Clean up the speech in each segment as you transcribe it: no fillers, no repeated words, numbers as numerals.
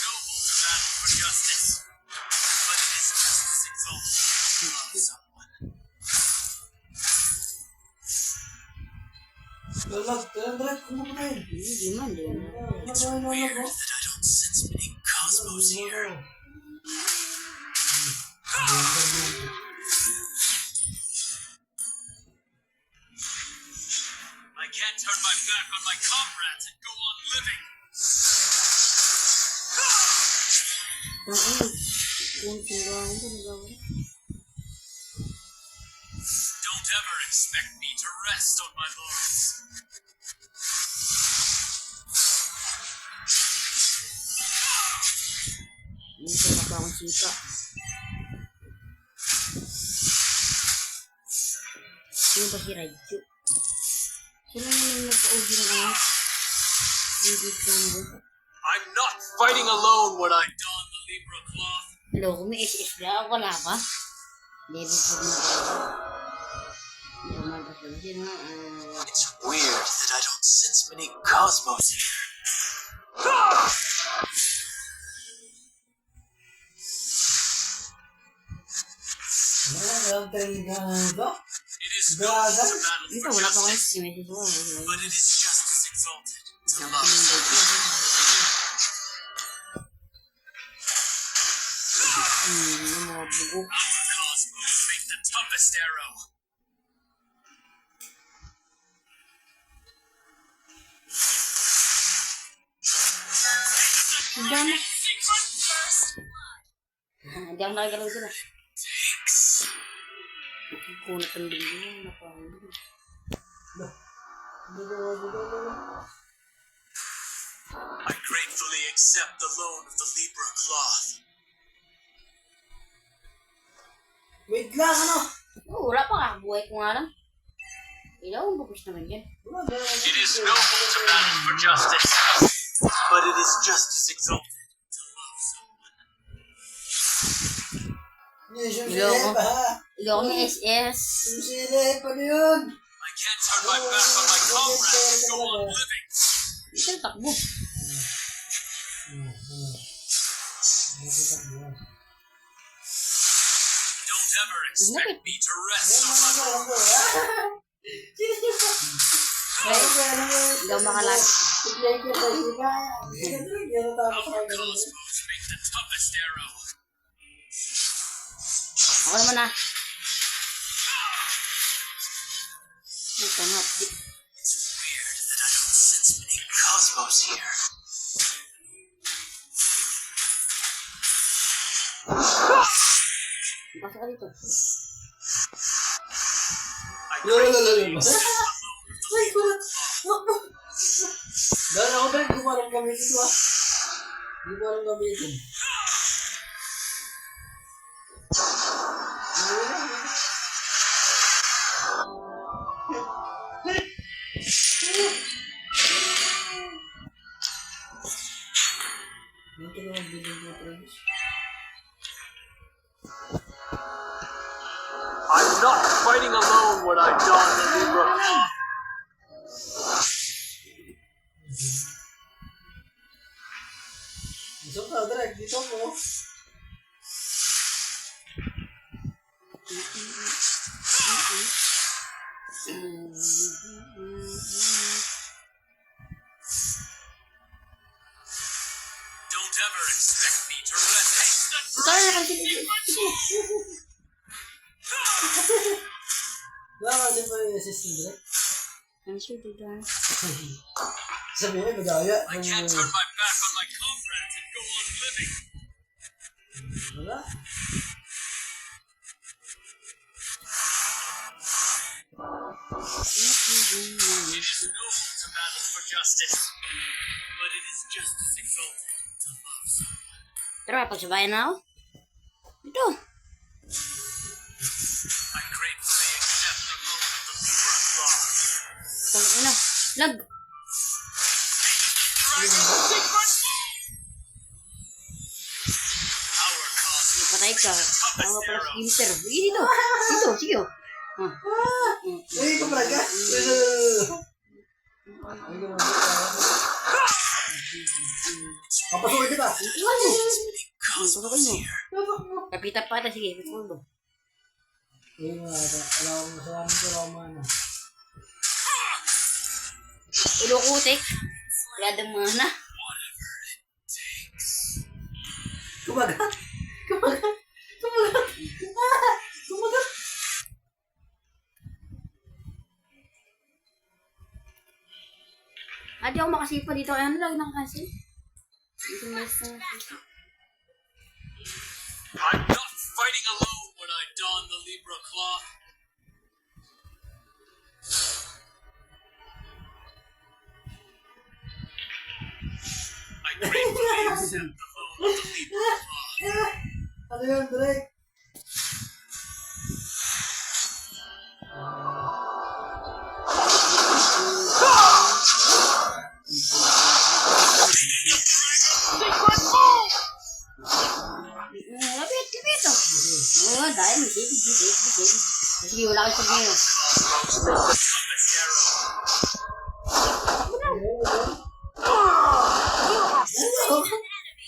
noble to battle for justice, but it is just as exalted to love someone. It's weird that I don't sense many cosmos here. I can't turn my back on my comrades and go on living. Don't ever expect me to rest on my laurels. Sino ba si Raichu? Sino naman nagpa-audio ng anak? I'm not fighting alone when I don the Libra cloth. Hello, kung may SS na, wala ba? Level 4 na ako. It's weird that I don't sense many cosmos here. It is noble to battle Dito, for wala pa kayo justice, si Messi Suwa. but it is just as exalted to love Mga bugo. Our cosmos make the toughest arrow. Dami. Secret first. Hindi ako nakagalaw dyan ah. Thanks. Kunat ang linggo. Napahuli. I gratefully accept the loan of the Libra cloth. Wait lang, ano? Oh, wala pa ka. Buhay ko nga lang. Ilaw, ang bukos naman yan. It is noble to battle for justice, but it is just as exalted to love someone. Ilaw ko may SS. Susilip, ano yun? I can't turn my back on my comrades and go on living. Ito yung takbo. Don't ever expect me to rest on my laurels. Ilaw makalat. Our cosmos make the toughest arrow. Ako naman ah. Ito nga. It's weird that I don't sense many cosmos here. Pasok ka dito. I gratefully accept the loan of the Dahil ako dahil, di mo alam gamitin ko ah. Di mo alam gamitin. Dito na magbilang mo, friends. I'm not fighting alone when I don the Libra cloth. Gusto ka, Drag, dito mo. Don't ever expect me to rest. Ikaw na kasi dito. Wala kasi pa yung assistant, Drag. Ano siya dito ah? Sabi niya, madaya. I can't turn my back on my comrades and go on living. Wala. It is noble to battle for justice, but it is just as exalted to love someone. Tara, pagsabayan na ako. Ito. I gratefully accept the loan of the Libra cloth. Ano? Lag. Our cosmos Patay ka. toughest Ano pala arrow. si Inter? Dito. Dito. Sige oh. Uy, ikaw pala ka? Papasukin kita. Iwan mo. Cosmos mo. here. Kapita pa ata. Sige, Ricardo. Ayun nga, wala akong masasabi ko lang mana. Ulo kutik. Wala dang mana. Kumagat! Kumagat! Kumagat! Ah! Kumagat! Di ako makasipa dito. Ano lagi nakakasi? I'm not fighting alone when I don the Libra cloth. I gratefully accept the loan of the Libra cloth. Ano yun, Drake? Lapit, lapit. Oh, dahil. Sige, wala kayo sabihin.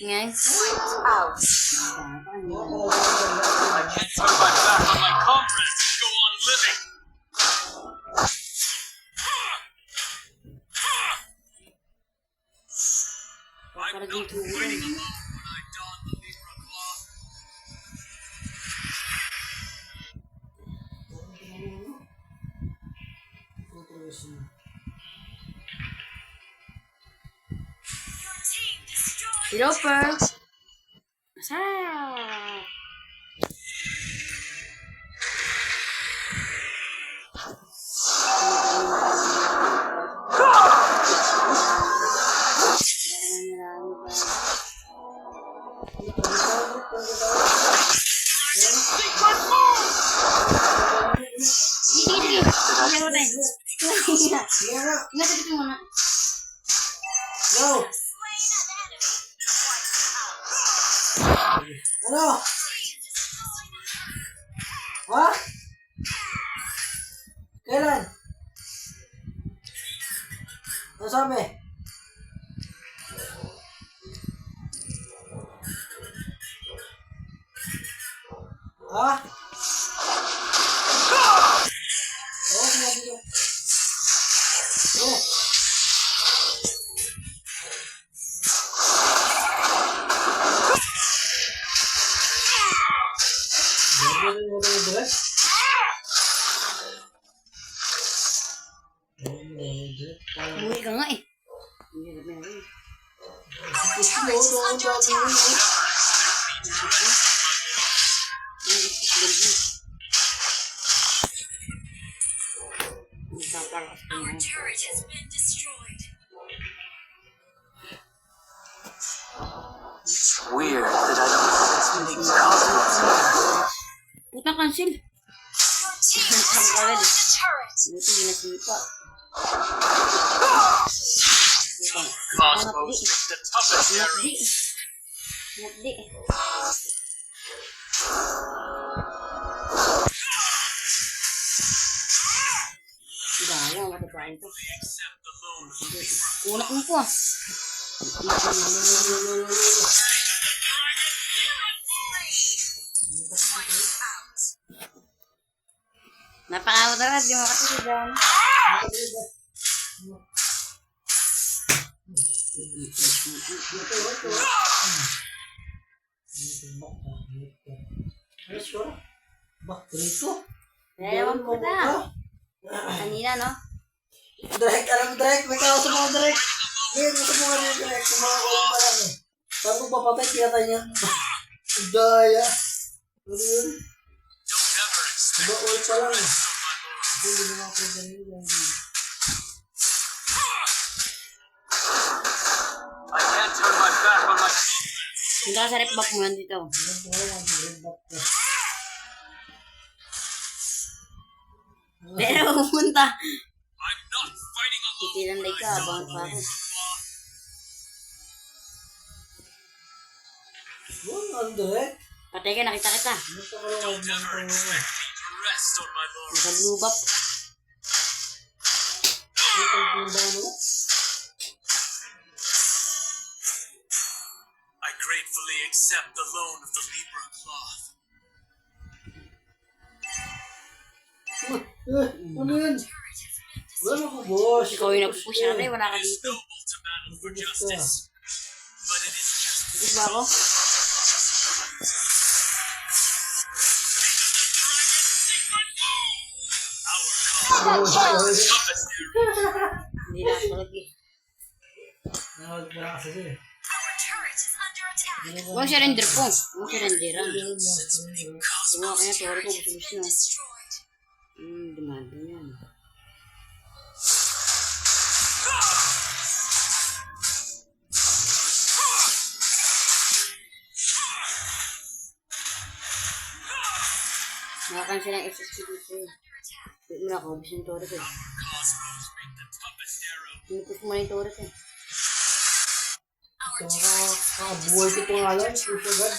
Ngayon. Out. I can't turn my back on my comrades and go on living. I'm not fighting alone when I don the Libra cloth. Hello, Pearl. Asa? Sige. Ano na? Nasa dito muna. Yo! Ano? Ha? Kailan? Ano sabi? Ha? Oo, sinabi ko. Oo. Buhay ka nga eh. Our turret has been destroyed. It's weird that I don't sense any cosmos here. Putang cancel. Your team destroyed the turret. Buti ginasipa. Cosmos is the toughest arrow. Nakdi. Nakdi. Dahil matipain to. Accept the loan of the Libra. Unak mo po ah. Napakamudarat, di mo kasi dyan. Ano sure? Ba, dito? Ewan ko na. Kanina, no? Direct, alam mo direct, may kaos mo direct. Ngayon, gusto mo nga niya direct, kumakakulang pa lang eh. Saan ko papatay, pinatay niya. Daya. Ano yun? Don't ever expect Diba all pa lang eh. rest on my laurels. Hindi naman ako ganyan. I can't turn my back on my Punta ka sa rep back mo yan dito. Ilan po kayo ang green back ko. Pero pumunta. I'm not fighting alone. Titilan like ka, abangan pa ako. Yun, ang direct. Patay ka, nakita kita. Ano pa kayo ang Don't ever mga expect me to rest on my laurels. Nasa blue buff. Ito yung ba ano? gratefully accept the loan of the Libra cloth. Ano yun? Wala mo po, boss. Ikaw yung nag-push na rin, wala ka It is dito. noble to battle for justice, but it is just Tapos ba ako? our cause. Toughest arrow. Hindi na ako lagi. Wala kasi siya eh. Our turret is under attack. Huwag surrender po. Huwag surrenderan. Because Kumuha kaya toro ko, Turret has gusto been mo. destroyed. Demanda yan. Nakakansya ng SSC dito eh. Wait mo na ako, ubus yung toro ko eh. cosmos make the toughest arrow. Pinupus mo na yung toro ko eh. Our Ito turret is kakabuhay ko ito nga lang. Puso agad.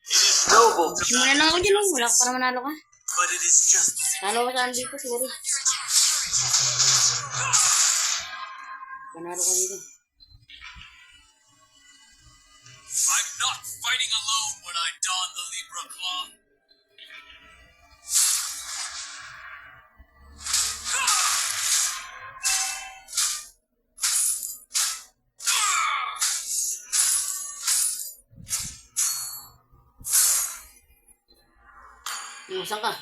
It is noble to Simula lang ako dyan oh. Wala ka para manalo ka. but it is just Talo ko saan dito, sorry. under attack. Turret has been destroyed. Panalo ka dito. I'm not fighting alone when I don the Libra cloth. Saan ka?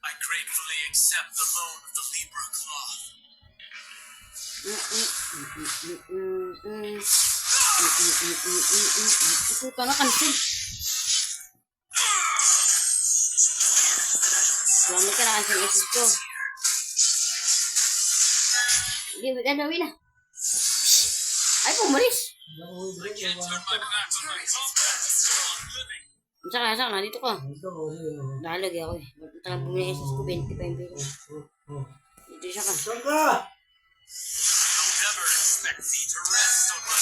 I gratefully accept the loan of the Libra cloth. Puta na, cancel. Salamat ka na, cancel SS ko. Hindi, gagawin na. Ay, pumalis. I can't turn my back on my comrades while I'm living. Saan ka, dito ka. Ito kasi. Nalag ako eh. Matagal bumili SS ko, 20 pa yung bilo. Dito siya ka. Saan ka? Don't ever expect me to rest on my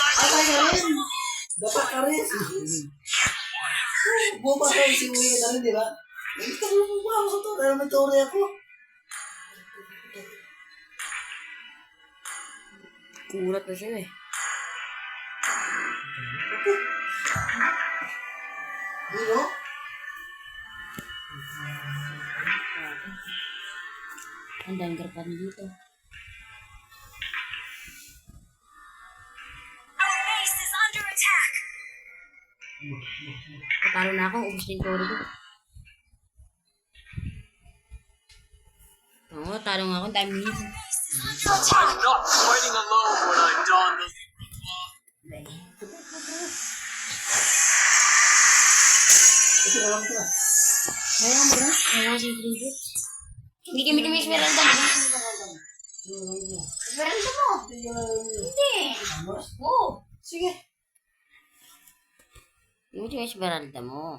Ay, ka rin. Dapat ka rin. Bumatay si Uwe na rin, di ba? Ito mo ako sa to. Kaya may tore ako. Kulat na siya eh. Dino? Ang daming garpan dito. Our base is under attack. Talo na ako, ubus na yung toro ko. Oo, talo nga ako, ang dami nito. Base is under attack. I'm not fighting alone when I don the Libra cloth. Ito na lang ito. Ayaw mo rin? Ayaw si David. Hindi kami kami Esmeralda mo. Esmeralda mo? Hindi. Oo. Sige. Hindi mo yung Esmeralda mo.